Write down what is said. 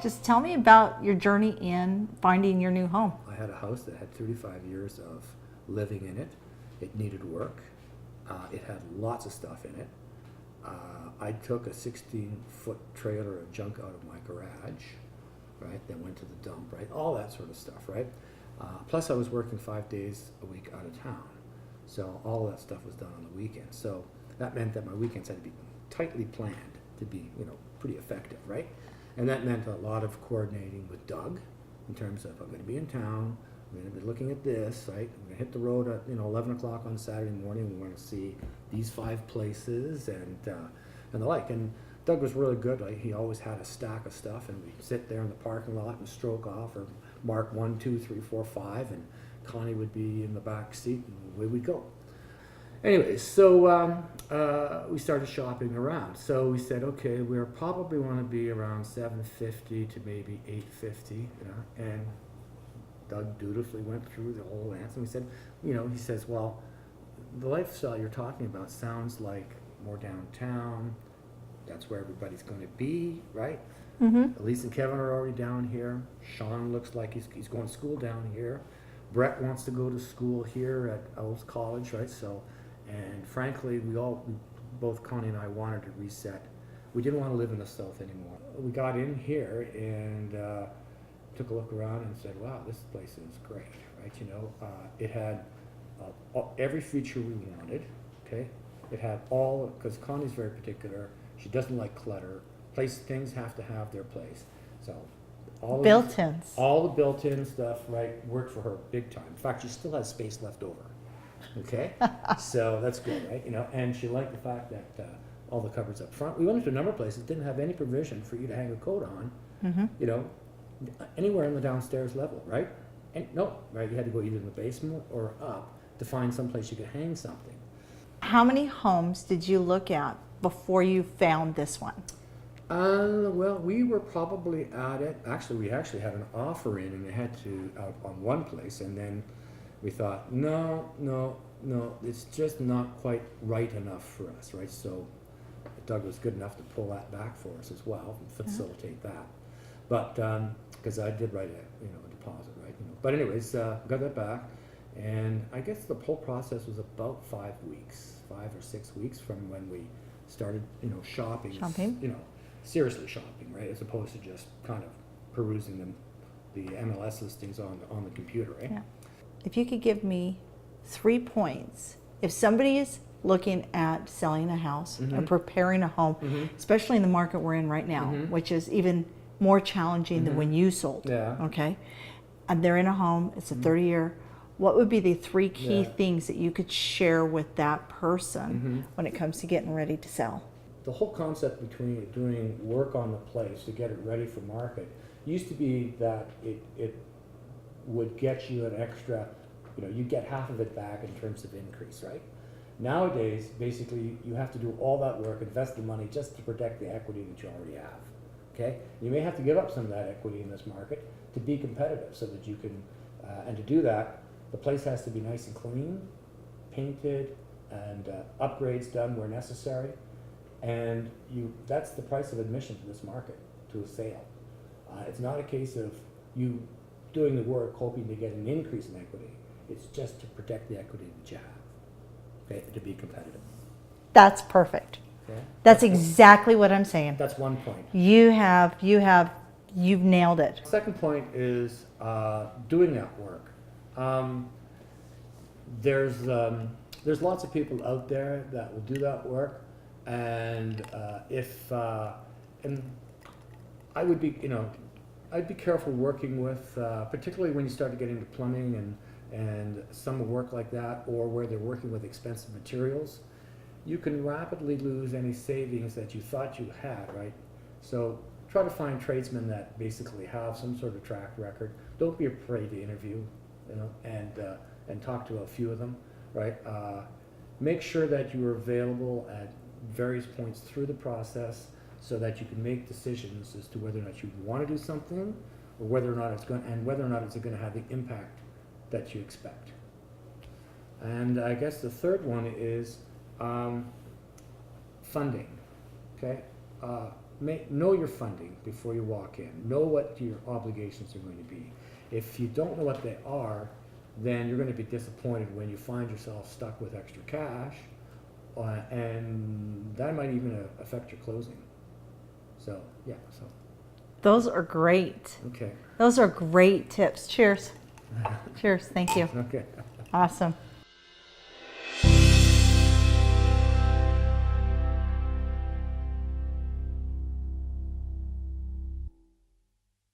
Just tell me about your journey in finding your new home. I had a house that had 35 years of living in it. It needed work. It had lots of stuff in it. I took a 16-foot trailer of junk out of my garage, right? Then went to the dump, right? All that sort of stuff, right? Plus I was working 5 days a week out of town. So all of that stuff was done on the weekends. So that meant that my weekends had to be tightly planned to be, pretty effective, right? And that meant a lot of coordinating with Doug in terms of, I'm going to be in town, I'm going to be looking at this, right? I'm going to hit the road at 11 o'clock on Saturday morning. We want to see these 5 places and the like. And Doug was really good. Like, he always had a stack of stuff, and we'd sit there in the parking lot and stroke off or mark 1, 2, 3, 4, 5, and Connie would be in the back seat, and away we'd go. Anyways, so we started shopping around. So we said, okay, we probably want to be around $750 to maybe $850, and Doug dutifully went through the whole answer. And we said, he says, well, the lifestyle you're talking about sounds like more downtown. That's where everybody's going to be, right? Mm-hmm. Elise and Kevin are already down here. Sean looks like he's going to school down here. Brett wants to go to school here at Elves College, right? So, and frankly, both Connie and I wanted to reset. We didn't want to live in the South anymore. We got in here and took a look around and said, wow, this place is great, right? It had every feature we wanted, okay? It had because Connie's very particular. She doesn't like clutter. Things have to have their place. So all Built-ins. all the built-in stuff, right, worked for her big time. In fact, she still has space left over. Okay, so that's good, right? And she liked the fact that all the cupboards up front. We went into a number of places didn't have any provision for you to hang a coat on. Mm-hmm. Anywhere in the downstairs level, right? And no, right? You had to go either in the basement or up to find some place you could hang something. How many homes did you look at before you found this one? Well, we were probably at it. Actually, we had an offer in, and we had to out on one place, and then we thought, no, it's just not quite right enough for us, right? So Doug was good enough to pull that back for us as well and facilitate that. But because I did write a deposit, right? But anyways, got that back, and I guess the whole process was about 5 or 6 weeks from when we started, shopping. Seriously shopping, right? As opposed to just kind of perusing the MLS listings on the computer, right? Yeah. If you could give me 3 points, if somebody is looking at selling a house or preparing a home, especially in the market we're in right now, which is even more challenging than when you sold, okay? And they're in a home, it's a 30-year, what would be the 3 key things that you could share with that person when it comes to getting ready to sell? The whole concept between doing work on the place to get it ready for market used to be that it would get you an extra, you get half of it back in terms of increase, right? Nowadays, basically, you have to do all that work, invest the money just to protect the equity that you already have, okay? You may have to give up some of that equity in this market to be competitive so that you can, and to do that, the place has to be nice and clean, painted, and upgrades done where necessary. And that's the price of admission to this market, to a sale. It's not a case of you doing the work hoping to get an increase in equity. It's just to protect the equity that you have, okay, to be competitive. That's perfect. Okay? That's exactly what I'm saying. That's one point. You've nailed it. Second point is doing that work. There's lots of people out there that will do that work. And and I would be, I'd be careful working with, particularly when you start to get into plumbing and some work like that, or where they're working with expensive materials. You can rapidly lose any savings that you thought you had, right? So try to find tradesmen that basically have some sort of track record. Don't be afraid to interview, and talk to a few of them, right? Make sure that you are available at various points through the process so that you can make decisions as to whether or not you want to do something or whether or not it's going to have the impact that you expect. And I guess the third one is funding. Okay, know your funding before you walk in. Know what your obligations are going to be. If you don't know what they are, then you're going to be disappointed when you find yourself stuck with extra cash, and that might even affect your closing. So, yeah, so, Those are great. okay. Those are great tips. Cheers. Cheers. Thank you. Okay. Awesome.